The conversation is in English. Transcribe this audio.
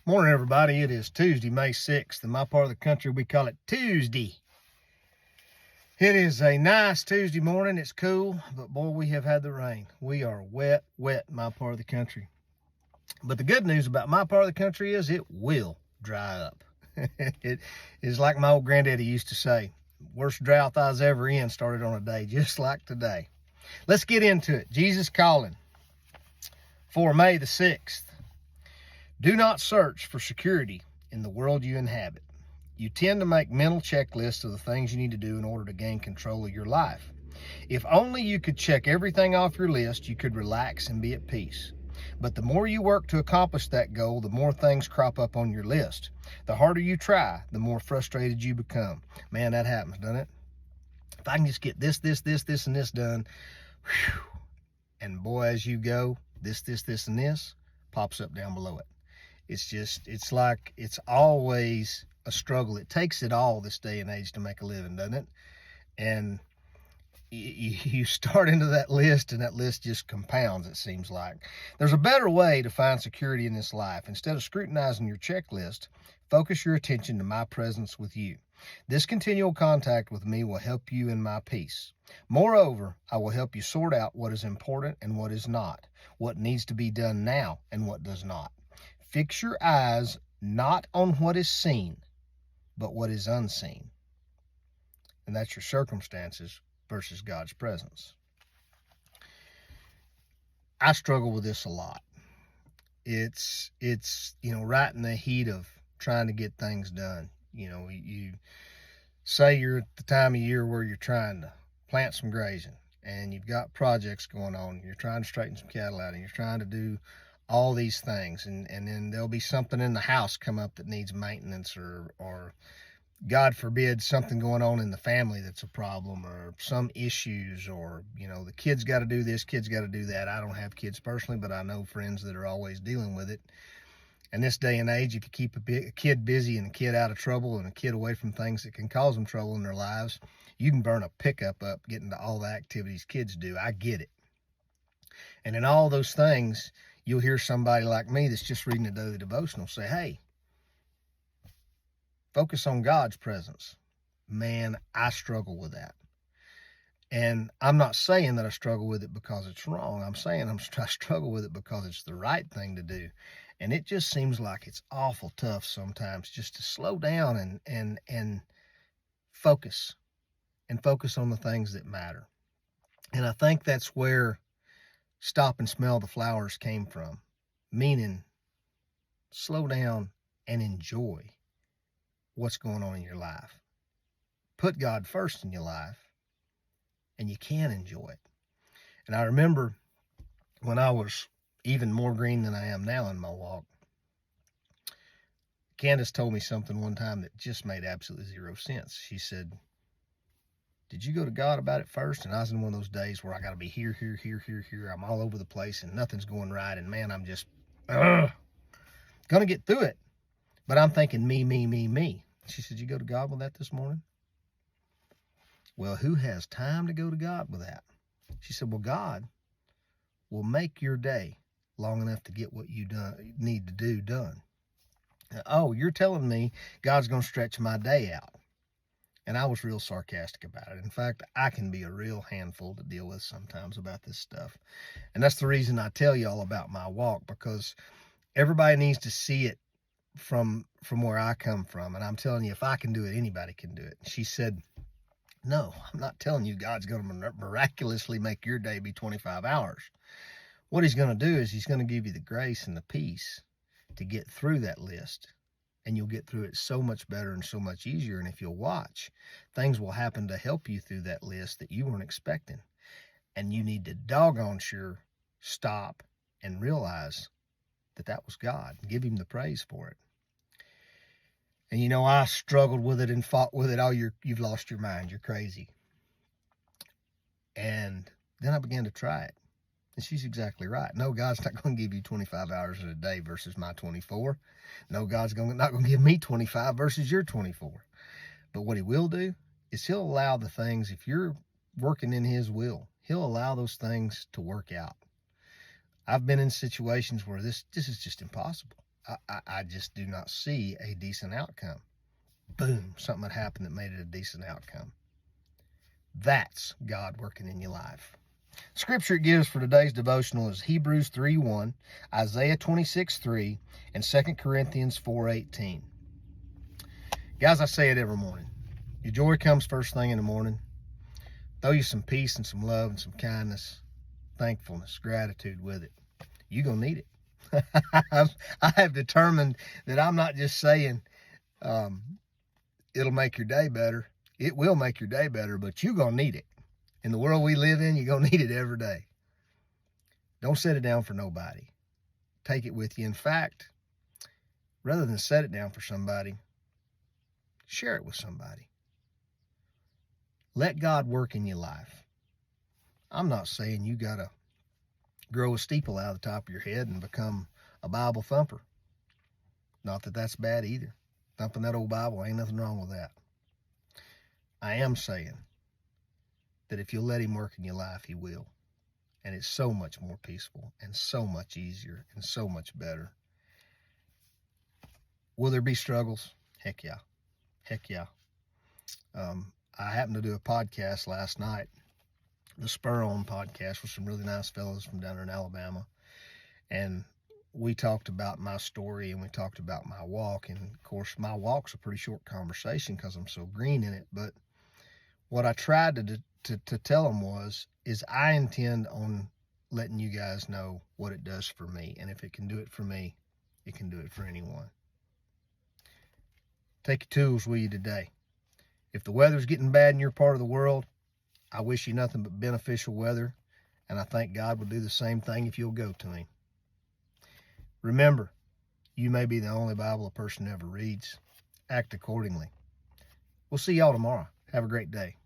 Morning, everybody. It is Tuesday, May 6th. In my part of the country, we call it Tuesday. It is a nice Tuesday morning. It's cool, but boy, we have had the rain. We are wet in my part of the country. But the good news about my part of the country is it will dry up. It is like my old granddaddy used to say, worst drought I was ever in started on a day just like today. Let's get into it. Jesus calling for May the 6th. Do not search for security in the world you inhabit. You tend to make mental checklists of the things you need to do in order to gain control of your life. If only you could check everything off your list, you could relax and be at peace. But the more you work to accomplish that goal, the more things crop up on your list. The harder you try, the more frustrated you become. Man, that happens, doesn't it? If I can just get this, and this done, whew, and boy, as you go, this, and this pops up down below it. It's like it's always a struggle. It takes it all this day and age to make a living, doesn't it? And you start into that list, and that list just compounds, it seems like. There's a better way to find security in this life. Instead of scrutinizing your checklist, focus your attention to my presence with you. This continual contact with me will help you in my peace. Moreover, I will help you sort out what is important and what is not, what needs to be done now and what does not. Fix your eyes not on what is seen, but what is unseen. And that's your circumstances versus God's presence. I struggle with this a lot. It's right in the heat of trying to get things done. You say you're at the time of year where you're trying to plant some grazing, and you've got projects going on. You're trying to straighten some cattle out, and you're trying to do all these things, and then there'll be something in the house come up that needs maintenance, or God forbid something going on in the family that's a problem, or some issues, or the kids got to do this, kids got to do that. I don't have kids personally, but I know friends that are always dealing with it. And this day and age, if you keep a kid busy and a kid out of trouble and a kid away from things that can cause them trouble in their lives, you can burn a pickup up getting to all the activities kids do. I get it. And in all those things, you'll hear somebody like me that's just reading a daily devotional say, hey, focus on God's presence. Man, I struggle with that. And I'm not saying that I struggle with it because it's wrong. I'm saying I struggle with it because it's the right thing to do. And it just seems like it's awful tough sometimes just to slow down and focus on the things that matter. And I think that's where stop and smell the flowers came from, meaning slow down and enjoy what's going on in your life. Put God first in your life, and you can enjoy it. And I remember when I was even more green than I am now in my walk, Candace told me something one time that just made absolutely zero sense. She said, did you go to God about it first? And I was in one of those days where I got to be here. I'm all over the place and nothing's going right. And man, I'm just going to get through it. But I'm thinking me. She said, you go to God with that this morning? Well, who has time to go to God with that? She said, well, God will make your day long enough to get what you need to do done. Oh, you're telling me God's going to stretch my day out. And I was real sarcastic about it. In fact, I can be a real handful to deal with sometimes about this stuff. And that's the reason I tell you all about my walk, because everybody needs to see it from where I come from. And I'm telling you, if I can do it, anybody can do it. She said, no, I'm not telling you God's going to miraculously make your day be 25 hours. What he's going to do is he's going to give you the grace and the peace to get through that list. And you'll get through it so much better and so much easier. And if you'll watch, things will happen to help you through that list that you weren't expecting. And you need to doggone sure stop and realize that was God. Give him the praise for it. And I struggled with it and fought with it. Oh, you've lost your mind. You're crazy. And then I began to try it. And she's exactly right. No, God's not going to give you 25 hours in a day versus my 24. No, God's not going to give me 25 versus your 24. But what he will do is he'll allow the things, if you're working in his will, he'll allow those things to work out. I've been in situations where this is just impossible. I just do not see a decent outcome. Boom, something had happened that made it a decent outcome. That's God working in your life. Scripture it gives for today's devotional is Hebrews 3:1, Isaiah 26:3, and 2 Corinthians 4:18. Guys, I say it every morning. Your joy comes first thing in the morning. Throw you some peace and some love and some kindness, thankfulness, gratitude with it. You're going to need it. I have determined that I'm not just saying it'll make your day better. It will make your day better, but you're going to need it. In the world we live in, you're going to need it every day. Don't set it down for nobody. Take it with you. In fact, rather than set it down for somebody, share it with somebody. Let God work in your life. I'm not saying you got to grow a steeple out of the top of your head and become a Bible thumper. Not that that's bad either. Thumping that old Bible, ain't nothing wrong with that. I am saying that if you'll let him work in your life, he will. And it's so much more peaceful and so much easier and so much better. Will there be struggles? Heck yeah. Heck yeah. I happened to do a podcast last night, the Spur On podcast with some really nice fellows from down there in Alabama. And we talked about my story and we talked about my walk. And of course, my walk's a pretty short conversation because I'm so green in it. But what I tried to tell them is I intend on letting you guys know what it does for me. And if it can do it for me, it can do it for anyone. Take your tools with you today. If the weather's getting bad in your part of the world, I wish you nothing but beneficial weather. And I think God will do the same thing if you'll go to him. Remember, you may be the only Bible a person ever reads. Act accordingly. We'll see y'all tomorrow. Have a great day.